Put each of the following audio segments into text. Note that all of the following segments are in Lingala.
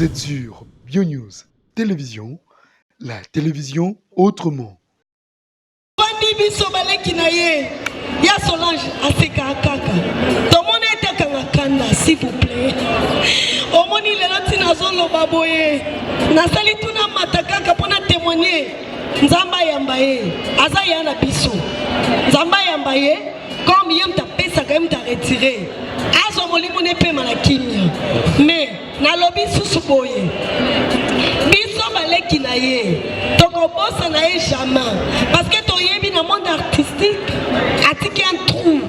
Vous êtes sur BioNews Télévision, la télévision autrement. biso baleki na ye ya Solange aseka kaka tomona etakanga kanda s'il vous plaît omoni lelo tina zoloba boye nasali tuna matakaka pona témoigner nzamba yamba ye aza ya na biso nzamba yamba ye comme yem ta pesa quand même ta retiré azo molimo ne pe mala kimia mais na lobi susu boye biso baleki na ye tokobosa na ye jamais parce que toyebi na monde artistique atiki un trou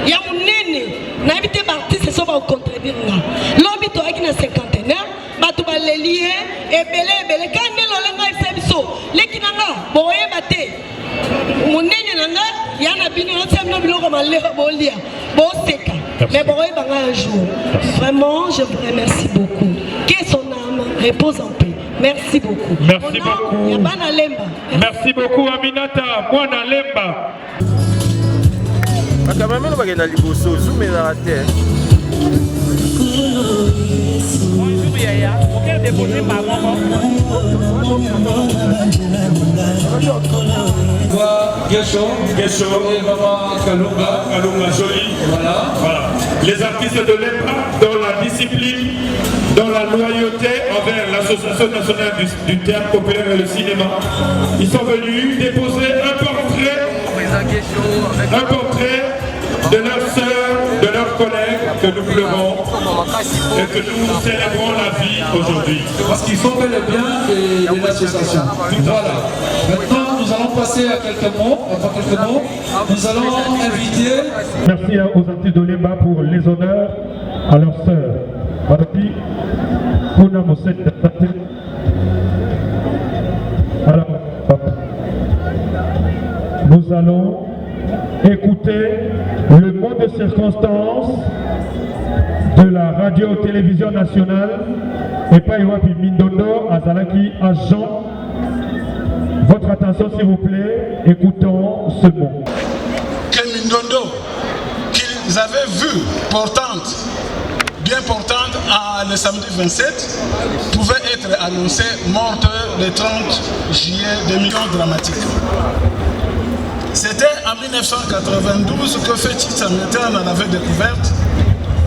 ya munene na ebite ba artiste so ba contredire nga lobi to aki na cinquantenaire batu balelie ebele kande lolenga ese biso leki nanga boye bate munene nanga ya na bino otsemno biloko malero bolia boseka mais boye banga un jour vraiment je vous remercie beaucoup que son âme repose en paix. Merci beaucoup. Merci beaucoup. Yabana Lemba. Merci beaucoup Aminata. Mwana Lemba. Akamama no bagenda liboso zoomera ate. Bonjour Yaya. Auquel déposer par maman. Gesho et maman Kalunga Jolie. Voilà. Les artistes de Lemba dans la discipline, dans la loyauté envers l'Association nationale du théâtre populaire et le cinéma. Ils sont venus déposer un portrait de leur sœur, de leurs collègues que nous pleurons et que nous célébrons la vie aujourd'hui. Parce qu'ils sont bel et bien de l'association. Voilà. Maintenant, nous allons passer à quelques mots. Nous allons inviter... Merci aux artistes de Lemba pour les honneurs à leur sœur. Alors, nous allons écouter le mot de circonstance de la radio-télévision nationale et pas Iwapi Mindondo Azalaki agent. Votre attention s'il vous plaît, écoutons ce mot. Que Mindondo, qu'ils avaient vu bien portante le samedi 27, pouvait être annoncée morte le 30 juillet 2000 dramatique. C'était en 1992 que Fétis Samuel l'avait découverte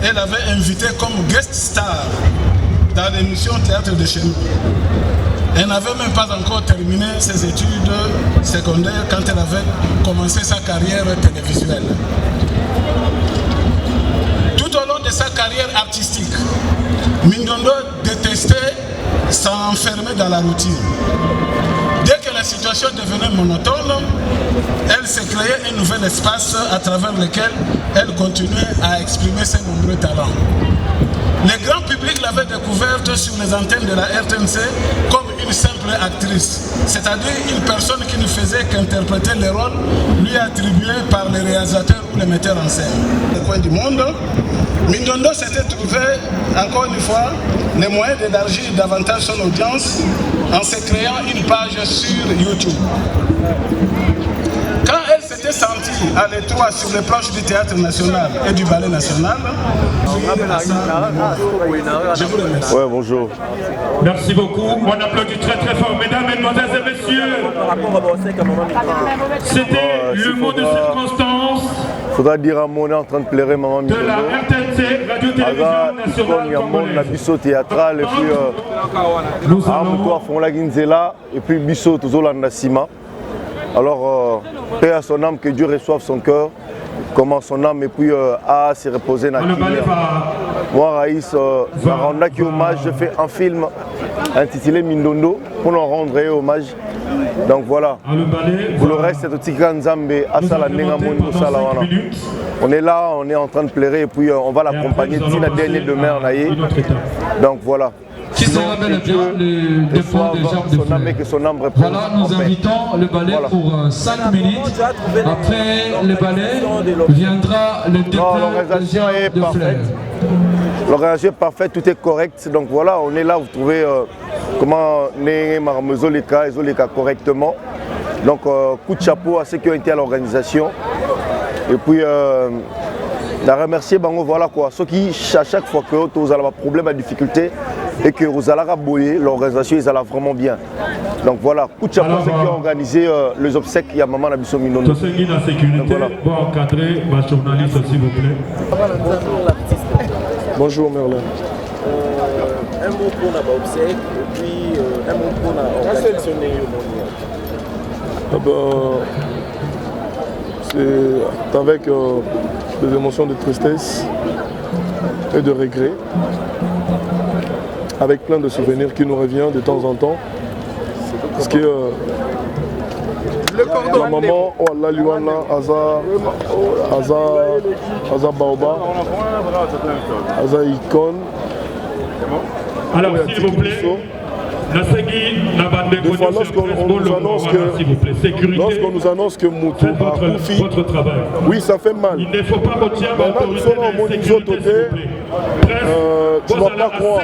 et l'avait invitée comme guest star dans l'émission Théâtre de chez nous. Elle n'avait même pas encore terminé ses études secondaires quand elle avait commencé sa carrière télévisuelle. Tout au long de sa carrière artistique, Mindondo détestait s'enfermer dans la routine. Dès que la situation devenait monotone, elle s'est créée un nouvel espace à travers lequel elle continuait à exprimer ses nombreux talents. Le grand public l'avait découverte sur les antennes de la RTNC comme une simple actrice, c'est-à-dire une personne qui ne faisait qu'interpréter les rôles lui attribués par les réalisateurs ou les metteurs en scène. Au coin du monde, Mindondo s'était trouvé, encore une fois, les moyens d'élargir davantage son audience en se créant une page sur YouTube. Quand elle s'était sentie à l'étroit sur les planches du théâtre national et du ballet national, je vous remercie. Ouais, bonjour. Merci beaucoup. On applaudit très très fort. Mesdames, mesdemoiselles et messieurs, c'était le mot de circonstance. Faudra dire à mon en train de pleurer maman de la RTNC, Radio-Télévision Nationale Congolaise. Théâtral et puis nous allons la Ginzela et puis Bisso Tozolanda Sima. Alors, paix à son âme, que Dieu reçoive son cœur, comment son âme et puis à se reposer dans moi, Raïs, rendre hommage, je fais un film intitulé Mindondo pour nous rendre hommage. Donc voilà, pour le reste, c'est aussi grand Zambé, on est là, on est en train de pleurer et puis on va l'accompagner d'ici la dernière demain en Aïe. Donc voilà. Qui sera bel et bien le dépôt des jambes de fleurs. Voilà, nous invitons le ballet pour 5 minutes. Après le ballet, viendra le dépôt des jambes de fleurs. L'organisation est parfaite, tout est correct. Donc voilà, on est là, vous trouvez comment Marmezoleka et Zoleka correctement. Donc coup de chapeau à ceux qui ont été à l'organisation. Et puis, on a remercié Bango, voilà quoi. Ceux qui, à chaque fois que vous avez un problème, une difficulté, et que Rosalara Boye, l'organisation, ils allaient vraiment bien. Donc voilà, Koucha qui a organisé les obsèques, il y a Maman Nabiso Mindondo. La sécurité, pour encadrer ma journaliste s'il vous plaît. Bonjour Merlin. Un mot pour la obsèque et puis un mot pour la organisation. C'est avec des émotions de tristesse et de regret, avec plein de souvenirs qui nous reviennent de temps en temps. Parce que la maman, oh Allah Luana, Aza Baoba, Aza Icon. Alors s'il vous plaît. Des fois, lorsqu'on nous annonce que Moutou a Koufi, oui, ça fait mal. Il ne faut pas retirer tu ne vas pas croire.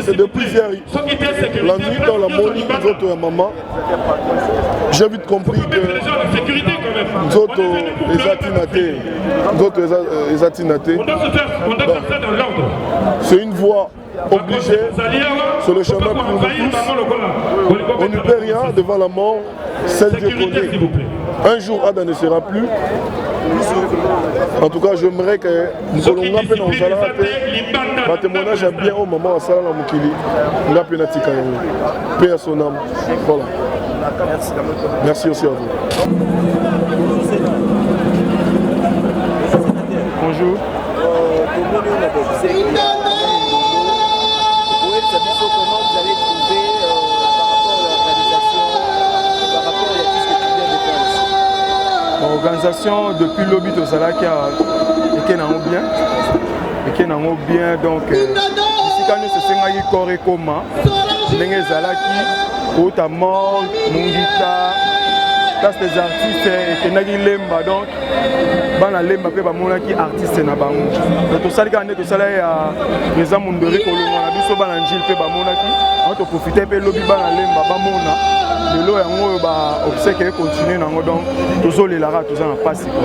C'est depuis hier, la nuit dans la moni, nous autres, maman, j'ai vite compris que nous autres, les atinatés, c'est une voie obligée sur le chemin pour nous tous. On ne peut rien devant la mort, seul Dieu connaît. Un jour, Adam ne sera plus. En tout cas, j'aimerais que nous allons appeler dans Zala, ma témoignage a bien au moment à Salah Moukili. Nous appelons Natika. Paix à son âme. Voilà. Merci aussi à vous. Bonjour. Comment vous avez trouvé par rapport à l'organisation, par rapport à tout ce que tu viens de faire ici? L'organisation depuis l'Obi Tosala qui est bien. Et qui est bien, donc ici quand nous se sommes corps et coma, Ndenge Zalaki, Otamor, Mungita, des artistes et qui lemba donc bana lemba pe ba mona ki artiste na bango to sali ka ne to sala ya neza mundori ko lo na biso bana njil pe ba mona ki on to profiter pe lobi bana lemba ba mona lelo yango ba obsèque continuer nango donc to zo le lara to za na passe ko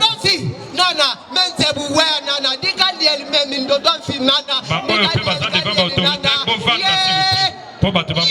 merci nana menze buwe nana dikaliel memi ndodofi nana pour battre ma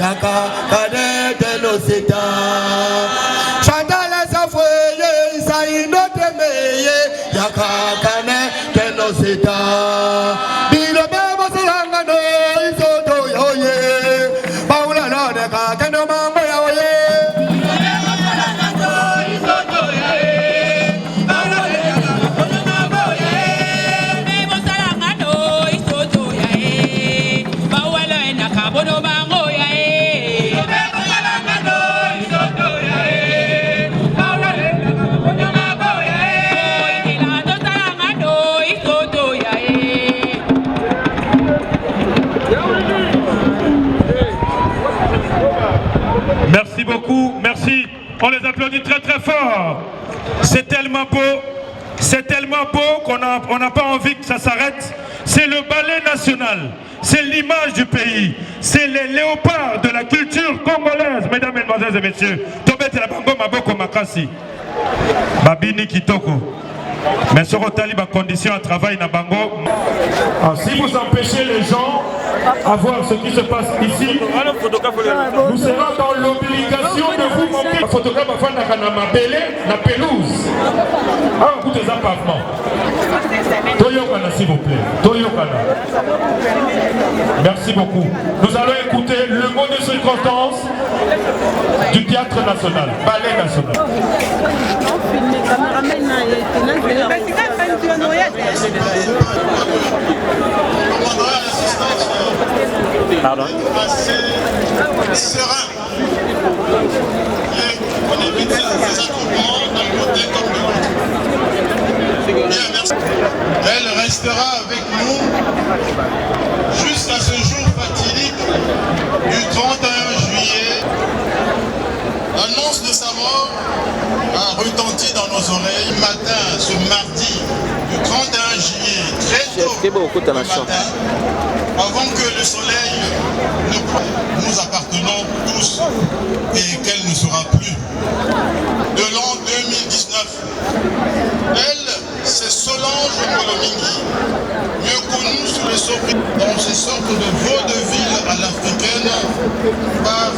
Yaka kane teno seta Chandala safweye Isaino temeye Yaka kane teno seta Bilo bebo silanga no Isoto yoye Paula no deka keno mambo yoye Merci beaucoup, merci. On les applaudit très très fort. C'est tellement beau qu'on n'a pas envie que ça s'arrête. C'est le ballet national, c'est l'image du pays, c'est les léopards de la culture congolaise, mesdames, mesdemoiselles et messieurs. Tobete la bango maboko makasi. Babini kitoko. Mais sur Otaliba condition à travail na bango. Alors, si vous empêchez les gens à voir ce qui se passe ici, nous serons dans l'obligation de vous montrer. Le photographe va faire la pelouse. Ah, écoutez ça pavement. Toyokana, s'il vous plaît. Toyokana. Merci beaucoup. Nous allons écouter le mot de circonstance du théâtre national, ballet national. Pardon. Serein. On évite les attroupements d'un côté comme de l'autre. Bien, merci. Elle restera avec nous jusqu'à ce jour fatidique du 31 juillet. L'annonce de sa mort a retenti dans nos oreilles matin, ce mardi du 31 juillet, très tôt le matin, avant que le soleil ne pointe. Nous appartenons tous et qu'elle ne sera plus. De l'an 2019, elle, c'est Solange Molomingi, mieux connue sous les sobriquets dans ces sortes de vaudeville à l'africaine par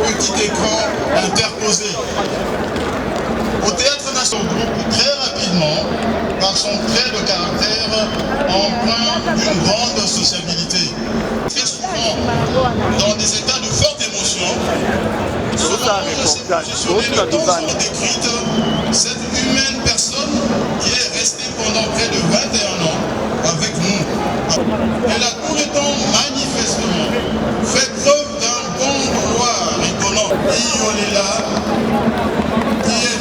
petit écran interposé. Au théâtre national, très rapidement, par son trait de caractère empreint d'une grande sociabilité. Très souvent, dans des états de forte émotion, Solange s'est positionnée de temps en temps décrite, cette humaine personne qui est restée pendant près de 21 ans avec nous. Elle a tout le temps manifestement fait preuve d'un bon vouloir étonnant. Iolela, qui est...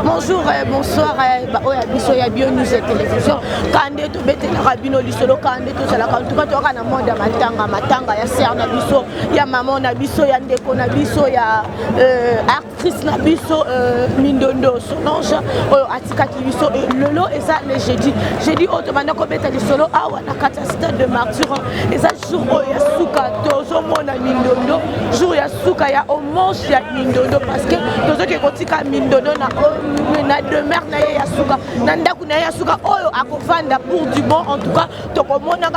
Bonjour, bonsoir, Oya Bio News et Télévision. Quand tu es Rabino Lisolo, quand tu es là, quand tu es dans le monde de Matanga, il y a Serre Nabiso, il y a Maman Nabiso, il y a Ndeko Nabiso, il y a actrice Nabiso, Mindondo, Solange, Atika Kibiso, et Lolo, et ça, le jeudi. Jeudi, autrement, quand tu es Lisolo, on a 4 stades de martyrs, et ça, jour, il y a Souka, Tozo, Mona Mindondo, jour, il y a Souka, il y a Omanche, il y a Mindondo, parce que Tozo qui est Mindondo, na demeure na ya suka na ndaku na ya suka oyo akovanda pour du bon en tout cas to komona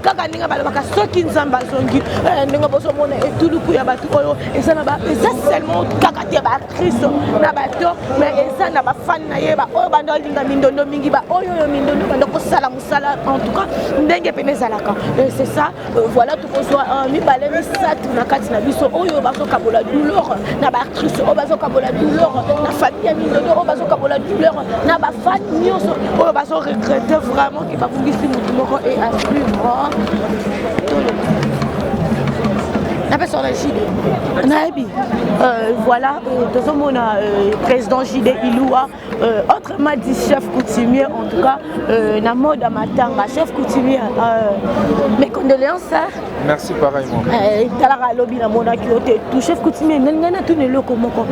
kaka ninga balobaka soki nzamba zongi ndenge boso mona etuluku ya batu oyo eza na ba eza seulement kaka te ba Kristo na bato mais eza na ba fan na ye ba oyo bando linga mindondo mingi ba oyo mindondo bando ko sala musala en tout cas ndenge pene zalaka c'est ça voilà tout ko soit mi balemi sat na kati na biso oyo baso kabola douleur na ba Kristo oyo baso kabola douleur na famille mindondo oyo baso kabola douleur na ba fan nyonso oyo baso regretter vraiment ki ba fungisi mutu moko et à suivre la personne JD Naebi voilà tout président JD Iloua autrement dit chef coutumier en tout cas na mode à Matanga chef coutumier mes condoléances merci pareillement talara lobby na mona ki ote tout chef coutumier ngana tout ne loko moko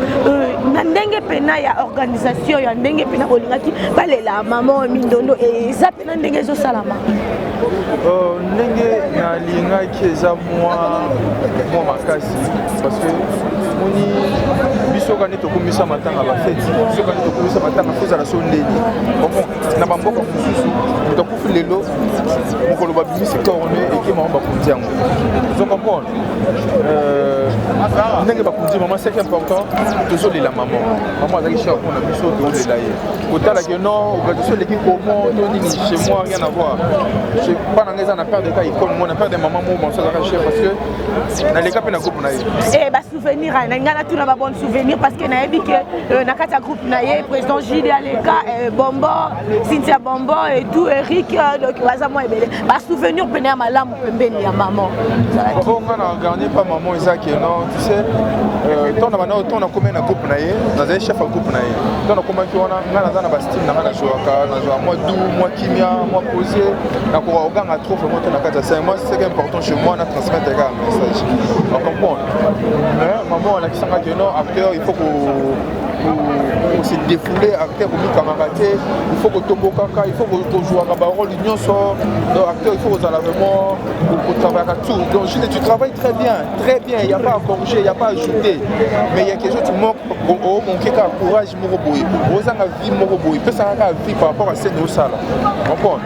na ndenge pena ya organisation ya ndenge pena bolingaki balela maman mindondo et ça pena ndenge zo salama ndenge na lingaki eza moi makasi parce que moni biso quand to komisa matanga ba fête biso quand to komisa matanga kozala so ndeni bon na bamboka kususu to kufi lelo mokolo ba bimisi corne et ki mamba kundiango vous comprenez ndenge ba kundi maman c'est important toujours la maman azaki chez on a biso to lela ye kotala que non organisation l'équipe comment to ni chez moi rien à voir je pas dans les ana père de cas icône moi na père de maman moi mon soeur chef parce que na les cap na groupe na ye eh ba souvenir na ngana tout na ba bon souvenir parce que na yebi que na kata groupe na ye président JD Aleka Bombo Cynthia Bombo et tout Eric donc waza moi ebele ba souvenir pena malamu pembeni ya maman on a gagné pas maman Isaac non tu sais ton na combien na groupe na ye dans un chef groupe na ye ton na combien qui on a ngana na ba style na ngana jouaka na joua moi dou moi kimia moi posé na ko oganga trop vraiment na kata c'est moi c'est important chez moi na transmettre un message on comprend mais maman on a qui sanga que non acteur il faut que se défouler acteur comme Kamaraté, il faut que Tombo Kaka, il faut que jouer à Barol, l'union sort, donc acteur, il faut que vraiment travailler à tout. Donc tu travailles très bien, il n'y a pas à corriger, il n'y a pas à ajouter, mais il y a quelque chose qui manque, mon courage, Moroboy, aux gens à vie Moroboy, peut ça à vie par rapport à cette salle. Comprends?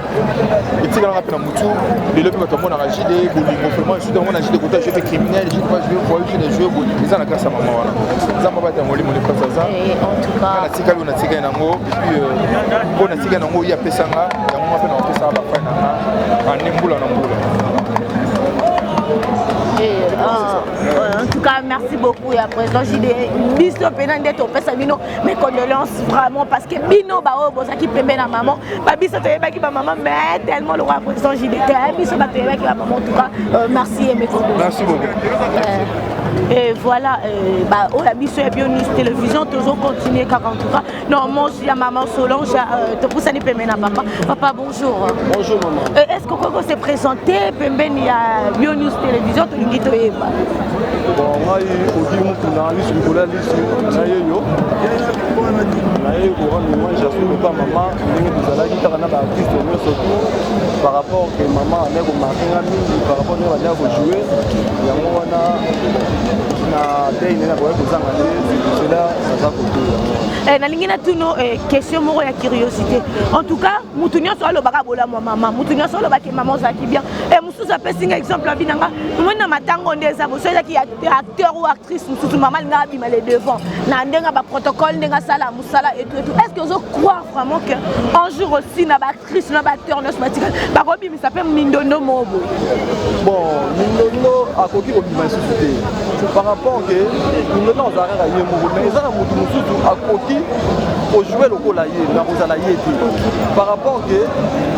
Et tu vas rappeler à Moutou, les lobbies quand on a agi des vraiment, je suis dans mon agi de côté, je vais criminel, je vais voir, je vais jouer, ils ont la grâce à maman. Ça m'a pas été molli, mon époque, ça. En tout cas, on a tika on a tika nango, puis on a tika nango, il y a pesanga, il y a mon appel en pesanga, la fin nana, en embula nambula. En tout cas, merci beaucoup. Et à présent, j'ai des bisous pénandes au Pessamino. Mes condoléances vraiment parce que Bino Bao, qui peut mettre la maman. Ma bisou, qui ma maman, mais tellement le roi président, j'ai des bisous, qui ma maman. En tout cas, merci et mes condoléances. Merci beaucoup. Et voilà, la mission est bien une télévision, toujours continuer car en tout cas, non, moi je suis à maman Solange, te pousse à n'y pémène à papa. Papa, bonjour. Bonjour maman. Est-ce qu'on s'est présenté, pémène il y a Bio News Télévision, tu l'as dit bon, moi, je suis au liste, j'assume pas maman, par rapport à maman, par rapport à jouer, nalingina tuno question moko ya curiosité. En tout cas, mutunya so lo baka bola maman, mutunya so lo baki maman za ki bien. Et musu ça peut singa exemple la binanga. Mona matango ndeza bo soja ki acteur ou actrice musu maman nga bima les devant. Na ndenga ba protocole ndenga sala musala et tout. Est-ce que vous croyez vraiment que un jour aussi na ba actrice na ba acteur na somatika ba robi mi s'appelle Mindondo Mobo. Bon, Mindondo a koki ko bima société. Par rapport que Mindondo on arrête à yemo mais ça na mutu musu a koki au jouer le col na kozala yeti. Par rapport que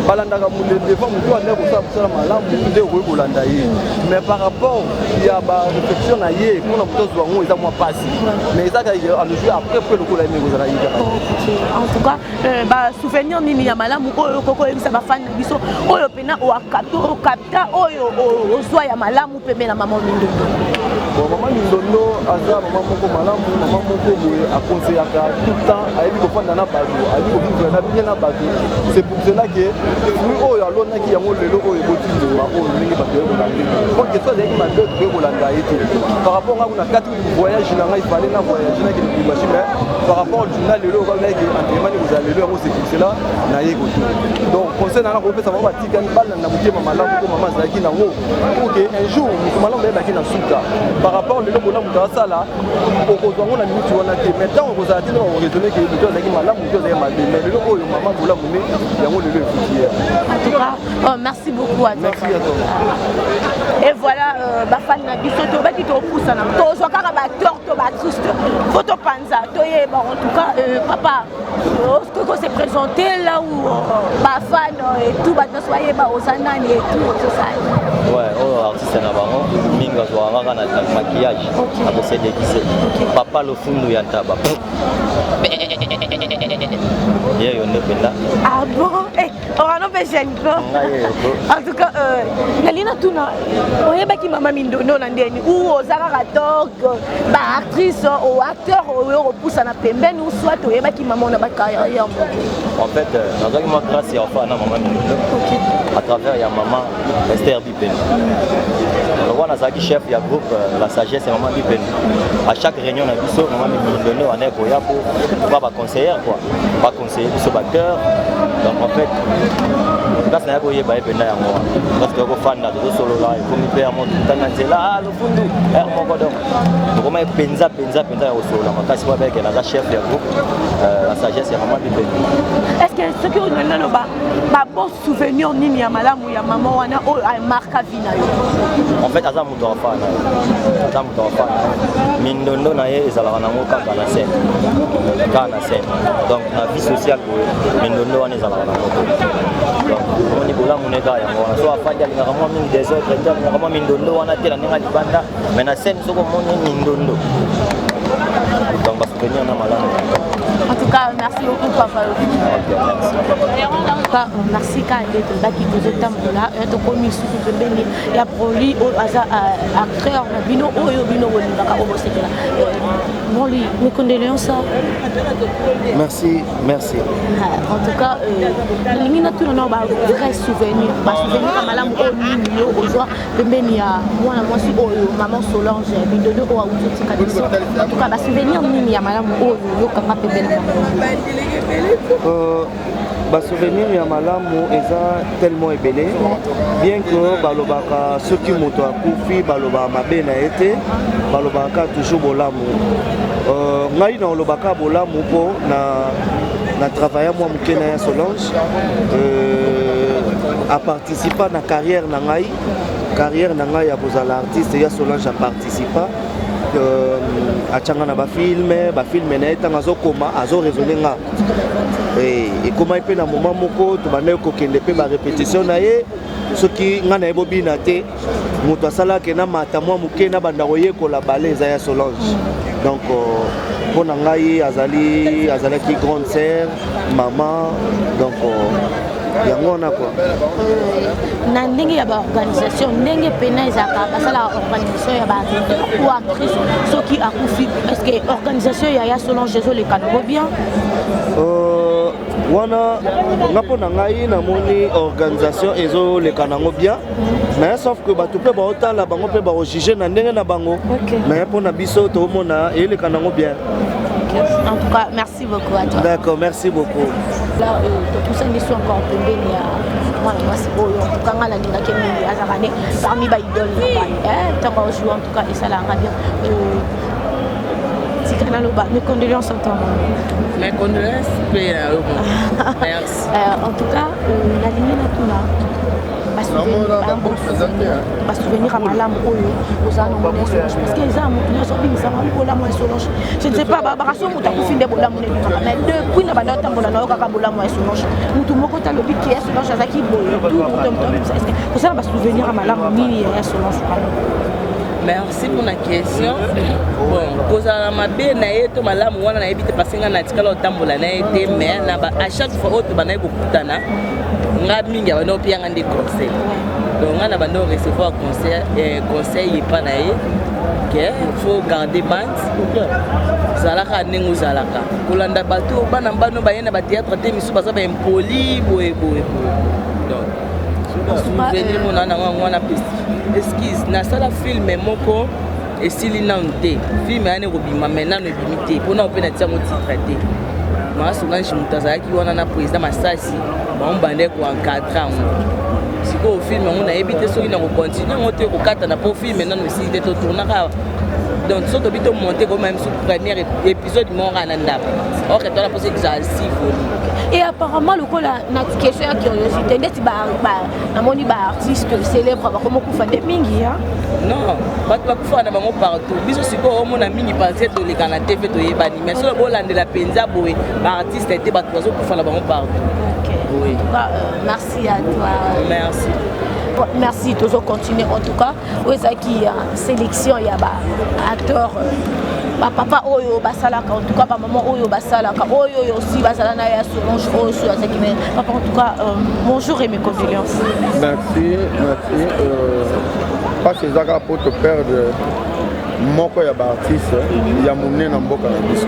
balandaka mule devant mutu a nego ça pour la nde ko kolanda ye. Mais par rapport il y a ba réflexion na ye pour na mutu zo ngo eza moi passe. Mais ça ka a le jouer après le col na kozala yeti. En tout cas, souvenir nini ya malamu oyo koko ebisa ba fan na biso oyo pena o capta oyo ozwa ya malamu pembe na maman Mindondo. Bon, maman Mindondo aza maman moko malamu, maman moko boye a conseillé tout le temps a ebi ko fanda na bato, a ebi ko vivre na bien na bato. C'est pour cela que oui oyo alona ki yango lelo oyo boti ndima oyo ndenge bato ko landi. Donc que soit ezali mabe ko landa ete. Par rapport à na kati voyage na ngai fallait na voyage na ki imagine mais par rapport au journal lelo ko na ki entraînement ni vous allez lelo c'est pour cela na ye ko. Donc conseil na ko pesa mama tika ni bala na mutema malamu ko mama zaki na ngo. OK un jour mutu malamu ba ki na suka. Par rapport le lobo na mutasa là au kozwango na minuti wana te maintenant on vous a dit on raisonner que mutu zaki malamu mutu zaki mabe mais le lobo yo mama bola mumé yango lelo futière. En tout cas, merci beaucoup à toi. Merci à toi. Et voilà, fan na biso to baki to poussa na to zo kaka ba acteur to ba artiste photo panza to ye en tout cas papa ce que s'est présenté là où ba fan et tout ba to soyez ba osanani et tout ça. Ouais, artiste na bango minga zo ngaka na maquillage à ko se déguiser. Papa lo fundu ya ntaba. Yeah, on est là. Ah bon? On a fait jeune. En tout cas, Nalina Tuna, on est baki maman Mindondo nandeni ou aux aratok, ba actrice ou acteur ou repousse na pembeni ou soit on est baki maman na ba carrière. En fait, dans un moment grâce à maman Mindondo. À travers ya maman Esther Bipen. On voit Nazaki chef ya groupe la sagesse et maman Bipen. À chaque réunion na biso maman Mindondo on est koya pour pas conseillère quoi. Pas conseiller biso batteur. Donc en fait parce que nakoye ba ependa ya moi parce que ko fanda to solo là ko mi père mon tana nzela lo fundu er mon godon ko ma penza ya solo makasi wa beke na chef ya groupe la sagesse ya maman Bipen. Est-ce que ce que on a ba bon souvenir nini ya malamu ya maman wana o marka vina yo? En fait aza muto afana Mindondo na ye ezala na ngoka na scène donc na vie sociale Mindondo wana ezala na moto donc on est là mon ega ya ngona so afandi alinga kama mingi des autres alinga kama Mindondo wana tela ninga libanda mais na scène soko moni Mindondo donc parce que ni on a malamu. En tout cas, merci beaucoup, papa. Merci quand il est là qui vous est là. Il y a commis sous le béni. Il y a produit au hasard acteur, bino, au bino, au bon, mes condoléances. Merci, merci. En tout cas, il y a tout un vrai souvenir. Souvenir à Malam au joie de Benia, moi, aussi, maman Solange, Mindodo, au en tout cas, souvenir mini à Malam au Kamape souvenir ya malamu eza tellement ébélé bien que balobaka soki moto akufi baloba mabe na été balobaka toujours bolamu ngai na olobaka bolamu po na travailler moi mukena ya Solange a participer na carrière na ngai ya bozala artiste ya Solange a participer achanga na bafilme na etanga azokoma azoraisonner nga ekoma pe na moment moko tobandaki kokende pe barépétition na ye soki nga na ye bobina te moto asalaki na mata mwa moke na banda koyekola bale eza ya Solange donc mpo na ngai azalaki grande sœur maman donc yango wana quoi na ndenge ya baorganisation ndenge pena ezaka basala organisation ya baacteur ou actrice soki akufi est-ce que organisation ya Solange ezoleka nango bien wana nga mpo na ngai namoni organisation ezoleka nango bien mais sauf que bato mpe baotala bango mpe baojuge na ndenge na bango mais mpo na biso toomona eleka nango bien. En tout cas, merci beaucoup à toi. D'accord, merci beaucoup. Là, tout ça, ils sont encore tombés. Moi, c'est beau. En tout cas, on a dit parmi les idoles, tant qu'on joue, en tout cas, et ça l'a bien. Mes condoléances en ton nom. Mes condoléances, merci. En tout cas, la ligne est tout là. Souvenir à Malam aux anomalés Solange parce que les âmes Solange je ne sais pas baration muta kufinde bola mone mais depuis na bana tambola na kaka bola mo Solange mutu moko ta lobi qui est Solange azaki boyo tout est-ce que pour ça souvenir à Malam nini ya Solange. Merci pour la question. Bon, pour ça, ma belle n'a été malade, moi, on a évité passer un article au tambola, n'a été mais à chaque fois, autre banane beaucoup d'ana, on a mis un autre pied en des conseils. Donc, on a besoin de recevoir conseil et pas naïe. Il faut garder bande. Zalaka nengo zalaka. Kolanda bateau, banambano bayena ba théâtre te misu basa ba impoli boye. Donc, souvenir mon ana piste. Esquisse na sala film moko esili nante film ane kobima maintenant no bimité pona opena tia mo titre te ma Solange mutazaki wana na président Masasi ba mbande ko encadrer siko film on a évité soki na ko continuer on te ko kata na po film maintenant no site to tourner donc so to bito monter comme même sur premier épisode mon rananda or que toi la possible ça si et apparemment le coup la question de curiosité ndeti ba namoni ba artiste célèbre ba comment kufa de mingi hein non ba kufa na bango partout biso siko o mona mingi penser to les na TV to yebani mais so bo lande la penza boy ba artiste était ba to kufa na bango partout. Oui. Merci à toi. Merci. Merci, toujours continuer en tout cas. Oui, ça qui a sélection, il y a acteur, papa Oyo Basalaka, en tout cas, maman Oyo Basalaka, Oyo aussi Basalana ya Solange Oyo, papa en tout cas, bonjour et mes condoléances. Merci. Parce que Zaka pour te perdre, moko ya ba artiste, ya mouné na mboka na biso.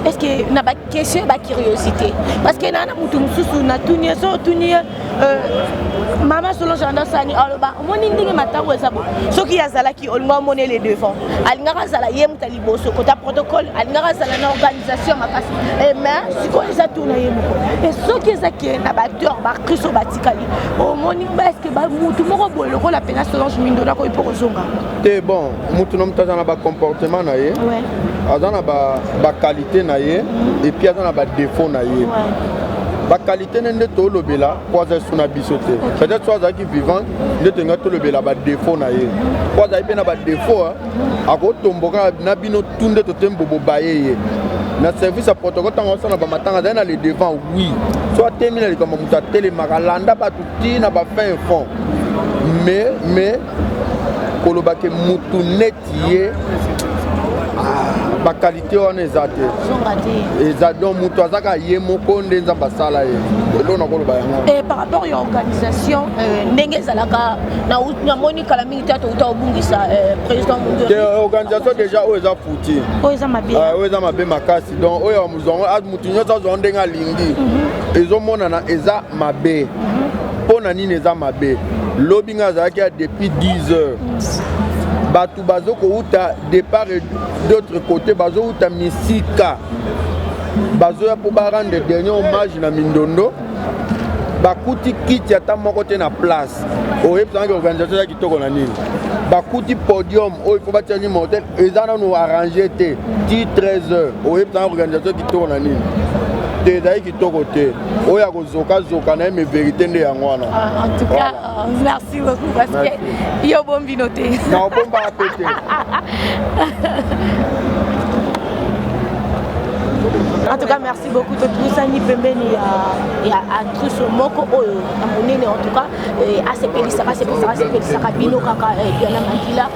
Est-ce que na ba question ba curiosité parce que nana mutu mususu na tunia so tunia mama Solange andasani aloba moni ndenge matango ezabo soki yazalaki olinga mone les devant alinga sala ye mutali boso kota protocole alinga sala na organisation makasi et mais siko eza tourna ye moko et soki ezaki na ba acteur ba kriso batikali o moni ba est-ce que ba mutu moko bolo ko la pena Solange Mindodo ko ipokozonga te bon mutu no mutaza na ba comportement na ye ouais azana ba qualité na ye et puis azana ba défaut na ye ba qualité nende to lobela kwa za suna bisote peut-être soit zaki vivant nde tenga to lobela ba défaut na ye kwa za pe na ba défaut ako tomboka na bino tunde to tembo bobaye na service à protocole tango sana ba matanga dans les devant oui soit terminé comme muta télé makalanda ba tuti na ba fin fond mais kolobake mutu netiye qualité on est zaté et donc mutu azaka ye moko ndenza basala ye lo na koloba yango. Et par rapport à l'organisation ndenge zalaka na moni kala mingi tato uta obungisa président mundio de organisation déjà o eza fouti o eza mabe o eza mabe makasi donc oyo muzongo ad mutu nyota zo ndenga lingi ezomona na eza mabe pona nini eza mabe lobi nga zalaki depuis 10 heures batu bazo ko uta départ et d'autre côté bazo uta misika bazo ya pour rendre dernier hommage na Mindondo bakuti kiti ata moko te na place oye parce que organisation ya kitoko na nini bakuti podium oyo faut batia ni motel ezana no arranger te 13 heures oye parce que organisation kitoko na nini te dai kitoko te oya ko zoka na me vérité nde yango wana. En tout cas merci beaucoup parce que yo bombi noté na bomba pété. En tout cas, merci beaucoup. Tout ça, ni pembeni il y a un truc sur moko en tout cas ACP Lissaka Bino Kaka et Diana Mandila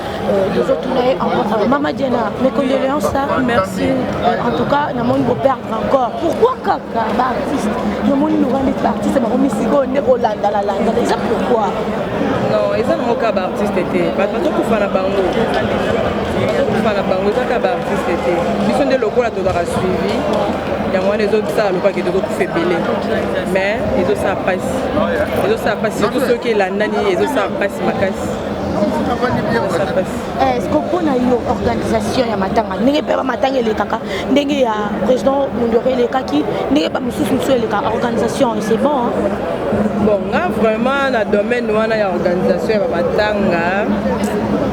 nous autres encore Mama Diana mes condoléances merci en tout cas na monde perdre encore pourquoi Kaka artiste le monde nous rend des artistes c'est comme si on est Rolanda la landa déjà pourquoi non ils ont mon cas artiste était pas tout pour faire la bango pour faire la bango ça cas artiste était ils sont des locaux là tout aura suivi il y a moins les autres ça le pas que d'autres fait belé mais les autres ça passe surtout ceux qui la nani les autres ça passe ma casse. Est-ce qu'on a une organisation ya matanga ndenge pe ba matanga le kaka ndenge ya président Mundore le kaki ndenge ba mususu le kaka organisation c'est bon bon nga vraiment na domaine wana ya organisation ya matanga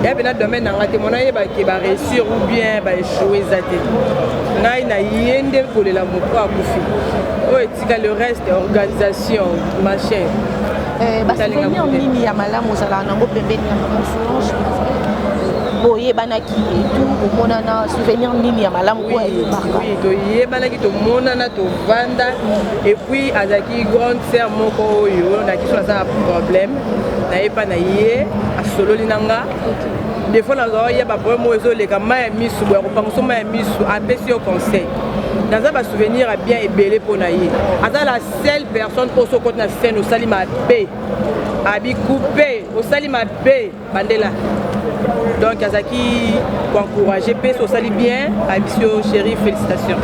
ya bena domaine nga te mona yeba ke ba réussir ou bien ba échouer zate ngai na yende pour la moto akufi o etika le reste organisation machin basouvenir nini ya malamu ozala nango pembeni ya Solange boyebanaki etu omonana souvenir nini ya malamu oyo eyebaka toyebanaki tomonana tovanda et puis azalaki grande sœur moko oyo naki so aza na problème nayeba na ye asololi na nga des fois nazala yeba problème oyo ezoleka mai ya misu boya kopanguso mai ya misu apesi yo conseil naza basouvenir ya bien ebele mpo na ye aza la seule personne oyo sokoti na scène osali mabe abikupe osali mabe bandela donc azalaki koencourage mpe osali bien abisi yo chéri félicitations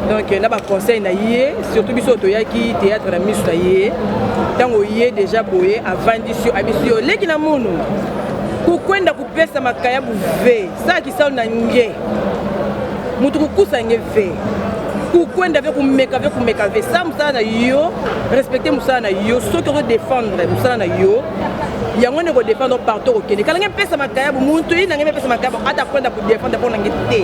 donc na baconseil na ye surtout biso toyaki théâtre na miso na ye ntango ye déjà boye avandisi yo abisi yo leki na munu kukwenda kupesa makaya buve sakisalo na nge mutu kukusa nge ve kukwenda ve kumeka ve sa musala na yo respecter musala na yo soki oko défendre musala na yo yango ne ko défendre partout okende kala nge pesa makaya bu muntu ina nge pesa makaya ata kwenda ku défendre pour nge te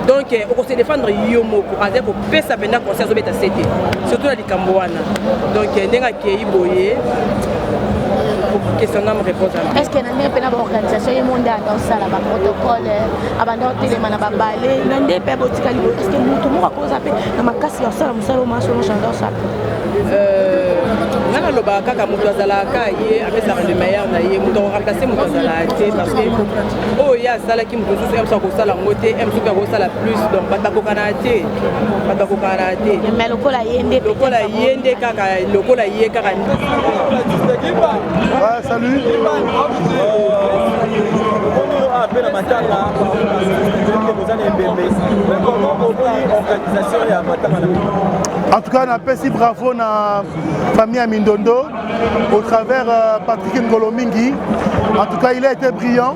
donc on se défendre yo moko avec ko pesa benda conseil zo beta cité surtout na likambo wana donc ndenga kei boye question na me réponse est-ce que na pe na ba organisation ye monde dans ça la ba protocole abanda hotelema na ba balé na nde pe botikali est-ce que mutu moko akoza pe na makasi ya sala musalo maso no chanda ça ngana loba kaka mutu azalaka ye apesaka le meilleur na ye mutu remplacer mutu azala te parce que oh ya sala ki mutu so emsa ko sala ngote emsa ko sala plus donc batakokana te mais lokola yende kaka lokola ye kaka salut. En tout cas, on appelle si bravo na famille à Mindondo au travers Patrick Ngolomingi. En tout cas, il a été brillant.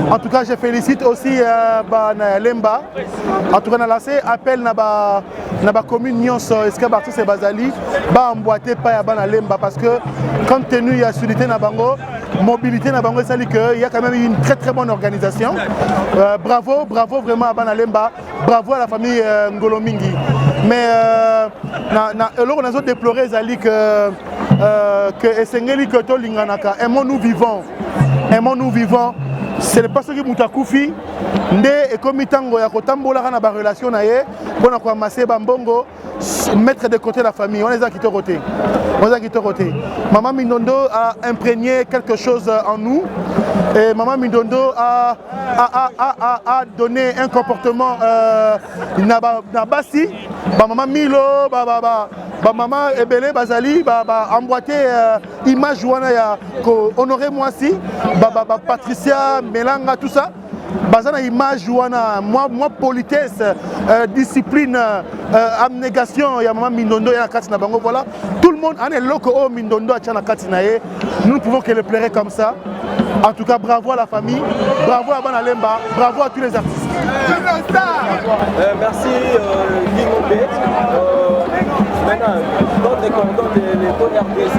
En tout cas, je félicite aussi Lemba. En tout cas, on a lancé appel na ba commune Nyonso, Esca Bartos et Bazali, ba emboîter pas ya na Lemba parce que compte tenu ya solidité na bango, mobilité na bango, ça dit que il y a quand même une très bonne organisation. Bravo vraiment à Banalemba, bravo à la famille Ngolomingi. Mais on a déploré Zali que Esengeli Koto Linganaka, aimons-nous vivons. C'est pas ce qui Moutakufi, et comme Tango ya kotambola na ba relation na ye, bon ko amasser bambongo, mettre de côté la famille, on les a quittés côté. Maman Mindondo a imprégné quelque chose en nous et Maman Mindondo a donné un comportement Nabasi, Maman Milo, Maman Ebele Bazali, emboîté image wana Honoré Moisi, Patricia Melanga, tout ça. Bazana image wana moi politesse, discipline, abnégation ya Maman Mindondo ya Katina Bango, voilà. Tout le monde en est loco au Mindondo à Tchana Katinae. Nous ne pouvons que le plairer comme ça. En tout cas, bravo à la famille, bravo à Banalemba, bravo à tous les artistes. Merci Guy Mopé. Maintenant, dans les cordons de RDC.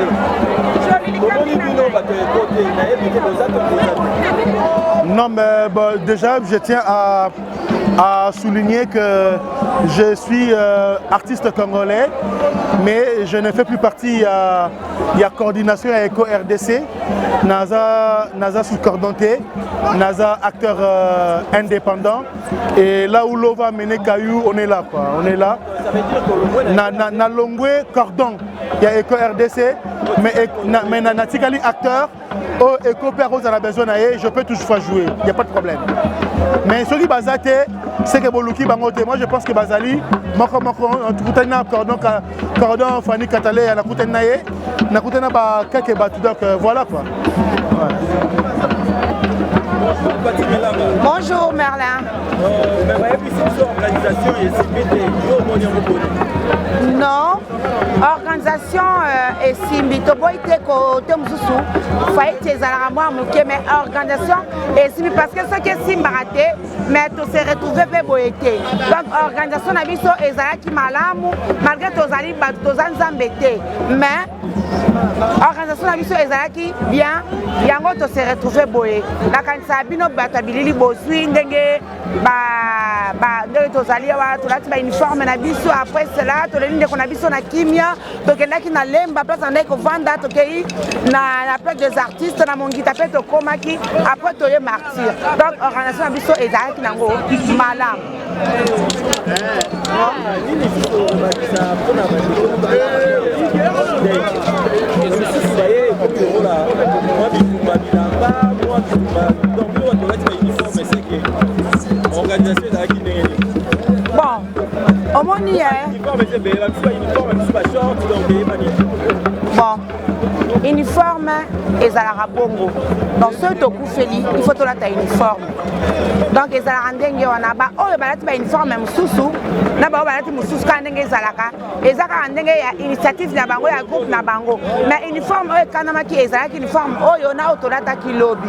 Non, mais déjà, je tiens à souligner que je suis artiste congolais, mais je ne fais plus partie. Il y a coordination avec RDC, NASA sous cordonté, NASA acteur indépendant. Et là où l'on va mener Caillou, on est là, quoi. On est là. Na Longwe cordon, il y a Eco RDC, mais na Tikali acteur. Oh, Eco Perros a besoin d'aller, je peux toujours jouer, il n'y a pas de problème. Mais ce qui est c'est que Boluki Bangote, moi je pense que Bazali, cordon Fanny Katalé, na quelques bateaux, donc voilà quoi. Bonjour Merlin. Non, organisation et Simbi, Toboïte côté Moussou, Faïte Zalaramoi Mouké, mais organisation et Simbi parce que ce qui est Simbaraté, mais tout s'est retrouvé Boïté. Donc organisation Nabiso et Zalaki Malamu, malgré Tozali, Tozan Zambete, mais organisation Nabiso et Zalaki, bien, Yango to s'est retrouvé Boé. La Kansabino Batabili Bosui, Ndenge, Tozali, Tolati, uniforme Nabiso, après cela, qu'on a vu sur la kimia, donc il y a qui n'a lemba place en éco vanda, donc na place des artistes, na mon guitare fait au komaki, après tu es martyr. Donc organisation abisso et d'ailleurs qui n'a pas malam. Bon, au moins il y a. Bon, uniforme et Zalara Bongo. Dans ce toku Feli, il faut que tu aies uniforme. Donc, les Zalarandenge, on a un uniforme même sous-sous. On a un sous-sous quand on a Zalaka. Et Zalarandenge, il y a initiative Nabango, il y a groupe Nabango. Mais uniforme, Kanamaki et Zalaki, uniforme, on a Autolata qui lobby.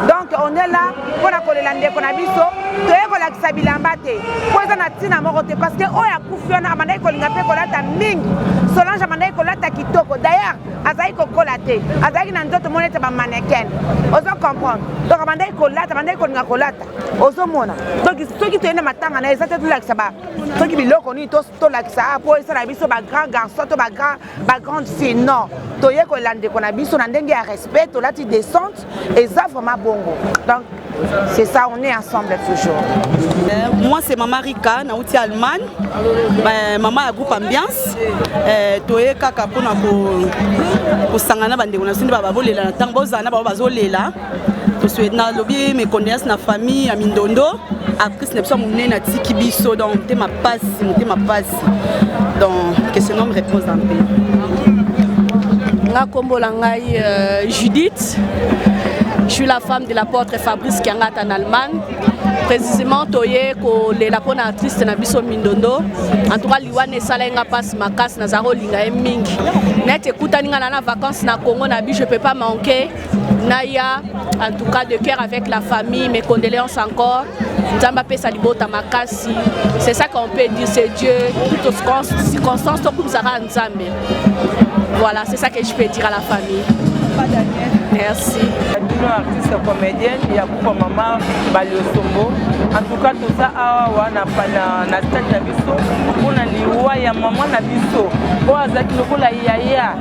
Donc, on est là pour la Kolelande, pour la Bisso, tu es pour la Xabilambate. Pour les Anatina Morote, parce que on a Koufiona, Amanda Kolingapé, Kolata Ming, Solange Amanda Kolata Kitoko. D'ailleurs, Azaï Kolate, Azaï Nandoto Monete mannequin. Oso comprendre. Donc, Amanda Kolata, Amanda Kolingakolata. Oso Mona. Donc, ceux qui tiennent ma tanga, ils sont tous là que ça va. Ceux qui biloko, ils sont tous là que ça va. Pour ça, la Bisso, grand garçon, grande fille. Non. Toye Kolande, qu'on a Bisso, on a un respect, on a une descente, et ça, vraiment bongo. Donc, c'est ça, on est ensemble toujours. Moi, c'est Maman Rika, Naouti Allemagne. Maman a groupe ambiance. Toye kaka pour sangana bande on a sindi baba bolela tango zana baba bazolela. To souhaite na lobby mes connaissances na famille à Mindondo. Après ce n'est pas mon na tiki biso donc t'es ma passe. Donc que ce nom réponse en paix. Nga kombo la ngai Judith. Je suis la femme de l'apôtre Fabrice Kiangat en Allemagne. Précisément, toye ko le la pona artiste na biso Mindondo. En tout cas, liwane sala nga passe makas na zaro linga mingi. Net écoute ninga na vacances na Congo na bi, je peux pas manquer. Naya, en tout cas de cœur avec la famille, mes condoléances encore. Nzamba pe salibota makasi. C'est ça qu'on peut dire, c'est Dieu. Toutes circonstances to comme zara nzambe. Voilà, c'est ça que je peux dire à la famille. Merci. Nous artiste comédienne, il y a beaucoup maman Baliosombo. En tout cas tout ça na stade na biso. On a liwa ya maman na biso. Bo azaki lokola yaya.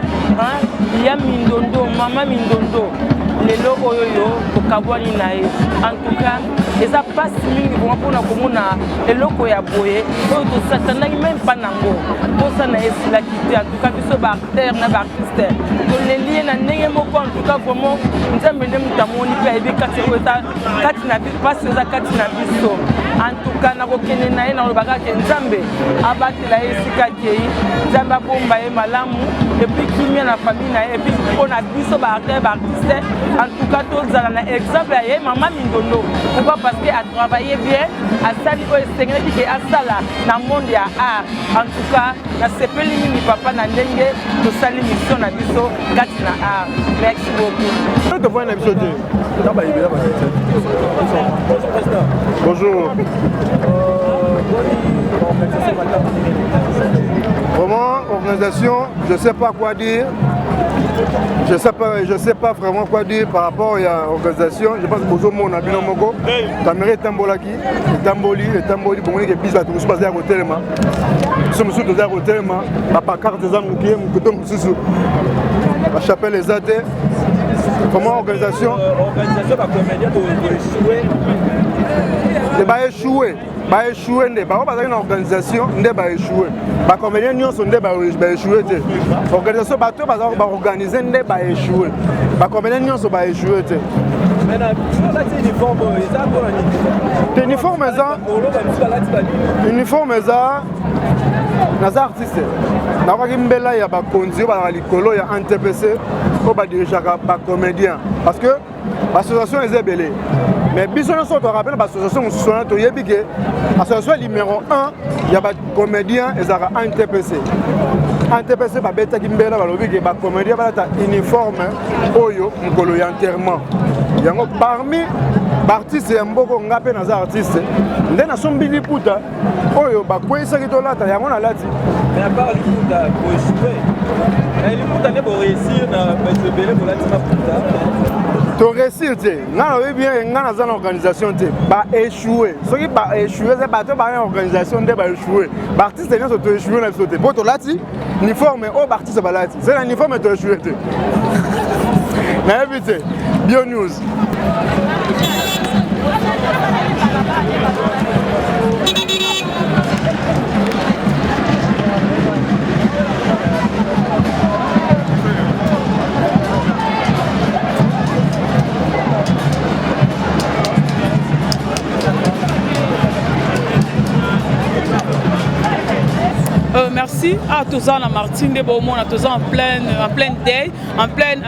Ya Mindondo, maman Mindondo. lelo oyo tokabwani na ye. En tout cas eza pasi mingi vraiment mpona komona eloko ya boye oyo tosatandaki même pas nango mposa na esilaki te. En tout cas biso baacteur na baartiste toleli ye na ndenge moko. En tout cas vraiment nzambe nde moto amoni mpe ayebi kati oyo eza kati na pasi eza kati na biso. En tout cas nakokende na ye nalobaka ke nzambe abatela ye esika akei, nzambe abomba ye malamu epuis kimia na famille na ye epuis mpona biso baacteur baartiste. En tout cas tozala na exemple ya ye mama Mindondo. Pourquoi? Parce que a travaillé bien, a sali oyo esengelaki ke asala na monde ya art. En tout cas nasepeli mingi papa na ndenge tosali mission na biso kati na art. Merci beaucoup. Bonjour. Vraiment, organisation, je ne sais pas quoi dire. Je sais pas vraiment quoi dire par rapport à l'organisation. Je pense que Bozo Mon a bien moko. Tamere Tambolaki, Tamboli, bon les bis à tout se passer à l'hôtel ma. Nous sommes tous à l'hôtel ma. Papa carte des amis qui aiment que tout sous. La chapelle les athées. Comment organisation? Organisation va comédien de échouer. De ba échouer. Ba échouer ne ba pas une organisation ne ba échouer. Ba comédien nous sont ne ba échouer te. Organisation ba to ba organiser ne ba échouer. Ba comédien nous sont ba échouer te. Maintenant là c'est uniforme ça pour uniforme ça. Uniforme ça. Naza artiste. Na kwa kimbela ya ba konzi ba likolo ya NTPC ko ba dirigeaka ba comédien parce que l'association est belée. Mais biso nous sommes rappelé l'association souvent to yebi que association numéro 1 il y a des comédiens et ça NTPC. NTPC ba beta kimbela ba lobi que ba comédien ba ta uniforme oyo ngolo ya enterrement. Yango parmi artistes et mboko ngape na artiste nde na sombili puta oyo ba kwesa ki to lata yango na lati. Mais à part liputa pour échouer. Et liputa ne pour réussir na ba belé pour lati ma puta. To réussir te, nga na bien nga na za organisation te, ba échouer. Ce qui ba échouer c'est ba to ba organisation de ba échouer. Ba artiste ne so to échouer na so te. Pour to lati, uniforme o ba artiste ba lati. C'est l'uniforme to échouer te. Na éviter. Bio News. Merci à tous en Martine de Beaumont, à tous en plein deuil, en pleine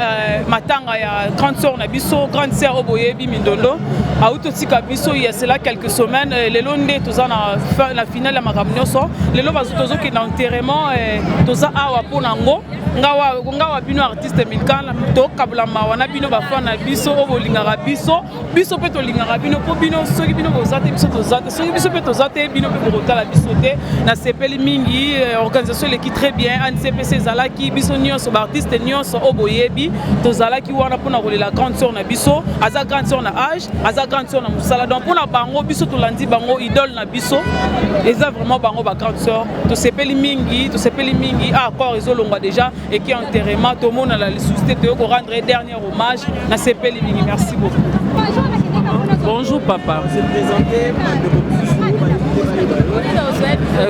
matanga ya grande sœur Nabiso, grande sœur Oboyebi Mindondo. À Outotika Biso, il y a cela quelques semaines, les Londés, tous en la finale à Maramnioso, les Lobas Tozo qui est l'enterrement, tous en Awa Ponango, Ngawa Bino artiste Milkan, to Kabla Mawana Bino Bafana Biso, Obolingara Biso, Biso Peto Lingara Bino, Bino, Sogi Bino Bozate, Biso Tozate, Sogi Biso Peto Zate, Bino Peporota la Bisote, na Sepeli Mingi, organisation qui très bien, NCPC Zalaki, Biso Nyos, artiste Nyos, Oboyebi, Tozalaki Wana Pona la grande sœur na Biso, Aza grande sœur na âge, Aza grande sœur na Moussala, donc pour la Bango, Biso Tolandi Bango, idole na Biso, et ça vraiment Bango, ba grande sœur, to Sepeli Mingi, ah, encore ils ont déjà, et qui est enterrement, tout le monde a la suscité de rendre dernier hommage, na Sepeli Mingi, merci beaucoup. Bonjour papa. Vous êtes présenté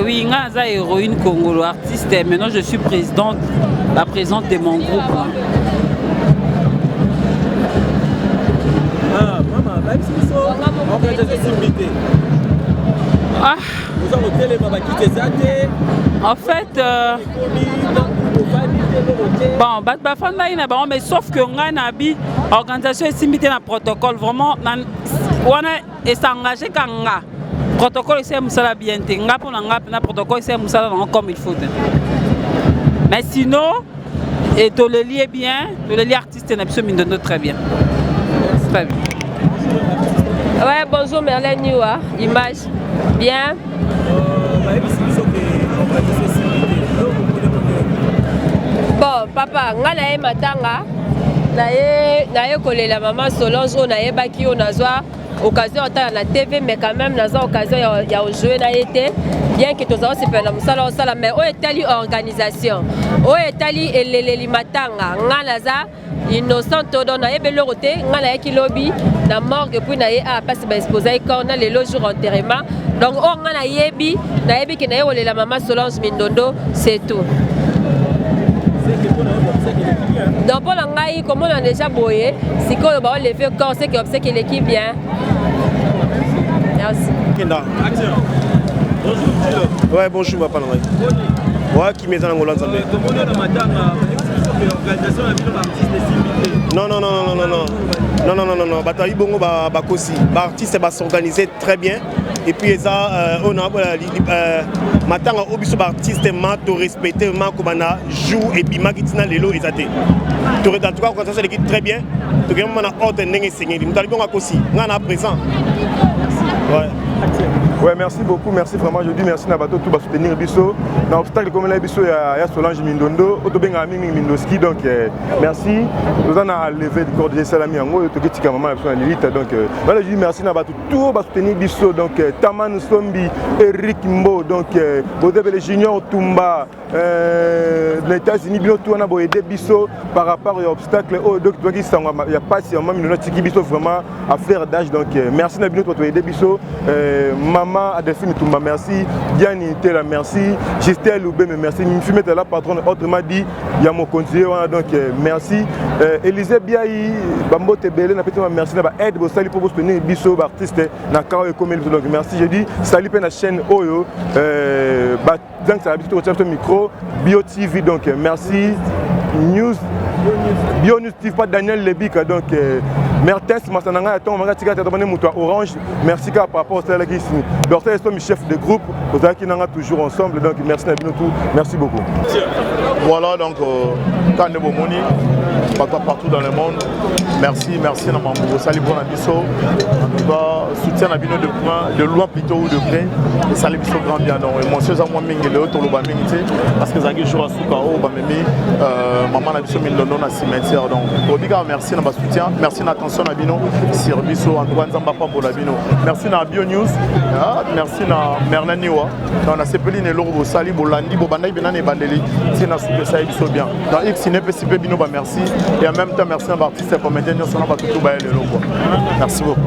oui, Ngaza héroïne congolo artiste. Maintenant, je suis présidente, la présidente de mon groupe. Ah, maman, même si vous en fait, bon, mais sauf que on a une organisation est un protocole vraiment, on a s'engagé quand protocole c'est musala bien te ngapo na protocole c'est musala comme il faut. Mais sinon et to le lié bien, to le lié artiste na biso Mindondo très bien. Très bien. Ouais, bonjour Merlin Niwa, image bien. Bon, papa, ngana e matanga na ye kolela maman Solange on na ye baki on azwa occasion à la TV, mais quand même, dans occasion, il y a joué dans été. Bien que tous les gens mais où est telle organisation, où est telle matanga, ngalaza innocent todo na ebe lorote, ngala ki lobby na morgue puis na a passe ba exposer corps na le jour enterrement. Donc on ngala yebi ki na yole la maman Solange Mindondo, c'est tout. Donc pour l'angaï, comme on a déjà boyé, c'est qu'on va lever le corps, c'est qu'on sait qu'il équipe bien. Merci. Ouais, bonjour, papa. Ouais, qui m'est en Hollande. Non, non, non, non, non, non. Non, non, non, non, non. Bataille Bongo, Bakosi. L'artiste va s'organiser très bien. Et puis, ça, on a maintenant, au biso artiste, mato respecté, comme on a joue et puis magitina lelo et ça te. Tu regardes, en tout cas, quand ça l'équipe très bien. Tu regardes, on a ordre n'engagé signé. Nous allons bien aussi. On a présent. Ouais. Ouais, merci beaucoup, merci vraiment. Je dis merci à Bato tout va soutenir Bisso. Dans l'obstacle comme la Bisso, il y a Solange Mindondo, Otobenga Ming Mindoski, donc merci. Nous en a levé le corps de Salami en haut, Toki Tika Maman, la l'élite. Donc voilà, je dis merci à Bato tout va soutenir Bisso. Donc Taman Sombi, Eric Mbo, donc Bodebe Junior Tumba, les États-Unis, tout on a aidé Bisso par rapport aux obstacles. Donc il n'y a pas si on m'a mis notre Bisso vraiment à faire d'âge. Donc merci à Bino pour aider Bisso. Maman Adelphine Toumba, merci. Diane Tela, merci. Gistel Loubé, merci. Mifime est la patronne, autrement dit, il y a mon conseiller, donc merci. Élisée Biaï, Bambo Tebele, merci. Aide vos saluts pour vous soutenir, Bisso, artiste, Nakao et Komel. Donc merci. Je dis, salut pour la chaîne Oyo. Donc ça a habitué au micro, Bio TV, donc merci. News. Bio News TV, pas Daniel Lebika, donc Mertens, Massananga, Orange, merci par rapport à cela qui ici. Docteur Estom, chef de groupe, vous avez qui toujours ensemble, donc merci Nabinotou, merci beaucoup. Voilà, donc, Kandebo Moni, partout dans le monde, merci, merci Namambo, salut pour Nabiso, en tout cas, soutien Nabino de loin plutôt ou de près, et salut Bisso grand bien, donc, mon soeur à moi, Mingele, Toloba Mingite, parce que Zagi joue à Soukao, Bamemi, maman Nabiso Mindondo, na cimetière, donc, Obiga, merci na soutien, merci na attention Nabino, sur Bisso, en tout cas, Nzambapa pour Nabino, merci na Bio News, merci na Merlin Niwa, dans la Cepeline et Loro, Sali, Bolandi, Bobanda, Benane, Bandeli, c'est na soutien, ça y bien. Dans X, CP Bino, merci, et en même temps, merci à l'artiste pour m'aider, nous sommes tout merci beaucoup.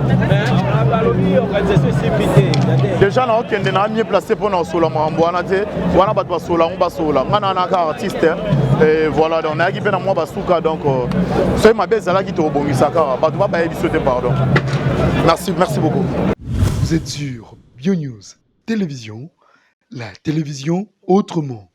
Déjà, on a mieux placé pour nous sur la Mamboana, on a battu sur la Mbasola, on a un artiste, et voilà, on a équipé dans moi Basuka, donc c'est ma belle Zala qui te rebondit, ça, pardon. Merci, merci beaucoup. Vous êtes sur Bio News Télévision, la télévision autrement.